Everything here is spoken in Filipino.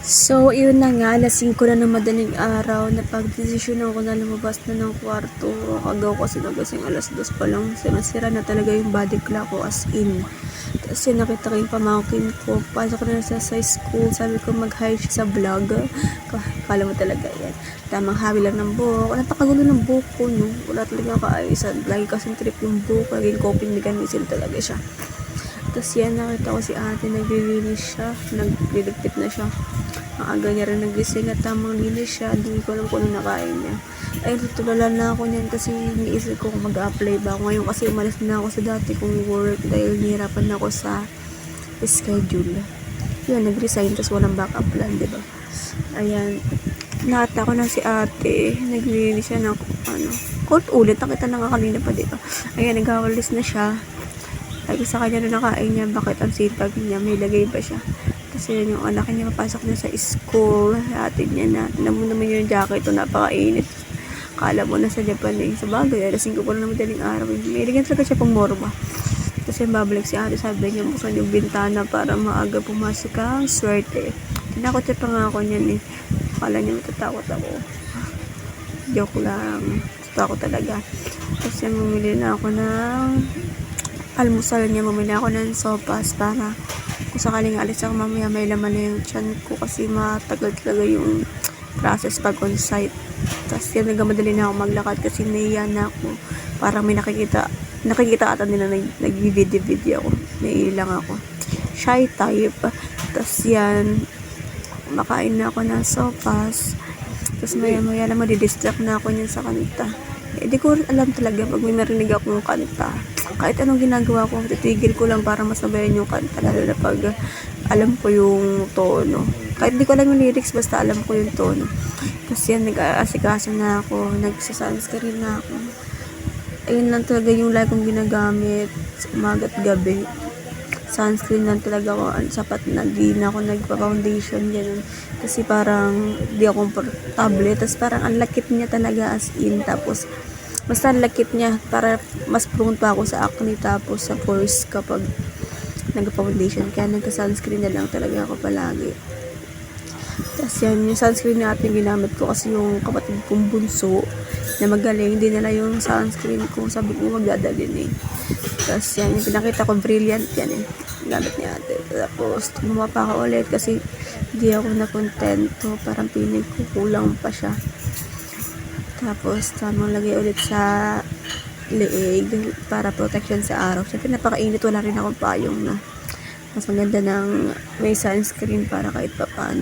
So, yun na nga, alas 5 na ng madaling araw, napag-desisyonan ko na lumabas na ng kwarto. Agaw kasi nagasing alas 2 pa lang, masira na talaga yung body clock ko as in. Tapos yun, nakita ko yung pamangkin ko, pasok na sa school, sabi ko mag-hi siya sa vlog. Kala mo talaga yan. Tamang habi lang ng buhok, napakagulo ng buhok ko, no? Wala talaga kaayusan, lagi kasing trip yung buhok, laging coping mechanism talaga siya. Tapos yan, nakita ko si ate, naglilinis siya, nagliligpit na siya. Ang aga niya rin nagising at tamang linis siya. Hindi ko alam kung ano nakain niya. Ay, tutulala na ako niyan kasi iniisip ko kung mag-apply ba ako. Ngayon kasi umalis na ako sa dati kong work dahil nihirapan na ako sa schedule. Yun, nag-resign tapos walang backup plan, diba? Ayan, nakita ko na si ate. Naglilinis siya ng court ulit. Nakita na nga kanina pa, diba? Ayan, naghawalis na siya. Sabi sa kanya na nakain niya, bakit ang sipag niya, may lagay ba siya? Kasi yung anak niya papasok na sa school, atin niya na, tinan mo naman yung jacket, ito napakainit. Kala mo na sa Japan eh, sa bagay, alas 5 pa na madaling araw. May ligyan talaga siya pang morba. Kasi babalik si ate, sabi niya, buksan yung bintana para maaga pumasok ang swerte. Tinakot siya pa nga ako niyan eh. Kala niya matatakot ako. Joke lang, takot talaga. Kasi bumili na ako ng almusal niya, bumili ako ng sopas para kung sakaling alis ako mamaya may laman na yung tiyan ko kasi matagal talaga yung process pag on site. Tapos yan, nagmamadali na ako maglakad kasi naiya na ako. Parang may nakikita ata nila nag-video ako. Naiilang ako. Shy type. Tapos yan, makain na ako ng sopas. Tapos maya naman didistract na ako niyan sa kanta. Di ko alam talaga pag may marinig akong kanta. Kahit anong ginagawa ko, titigil ko lang para masabayan yung kanta, lalo na pag alam ko yung tono. Kahit di ko alam yung lyrics, basta alam ko yung tono. Tapos yan, nag-aasikaso na ako, nagsa-sunscreen na ako. Ayun lang talaga yung lagi kong ginagamit sa umaga at gabi. Sunscreen lang talaga ako, sapat na, di na ako nagpa-foundation, ganun. Kasi parang di ako komportable, tapos parang ang lakit niya talaga as in, tapos basta ang lakit niya, para mas prone pa ako sa acne tapos sa pores kapag nag-foundation, kaya nagka-sunscreen na lang talaga ako palagi. Tapos yan, yung sunscreen natin ginamit ko kasi yung kapatid kong bunso na magaling, hindi nila yung sunscreen ko, sabi ko magdadalhin eh. Tapos yan, yung pinakita ko, brilliant yan eh, gamit ni ate. Tapos gumawa pa ako ulit kasi hindi ako nakontento, parang pinig ko kulang pa siya. Tapos tamang lagay ulit sa leeg para protection sa araw. Siyempre napakainit, wala rin akong payong na. Mas maganda ng may sunscreen para kahit pa paano.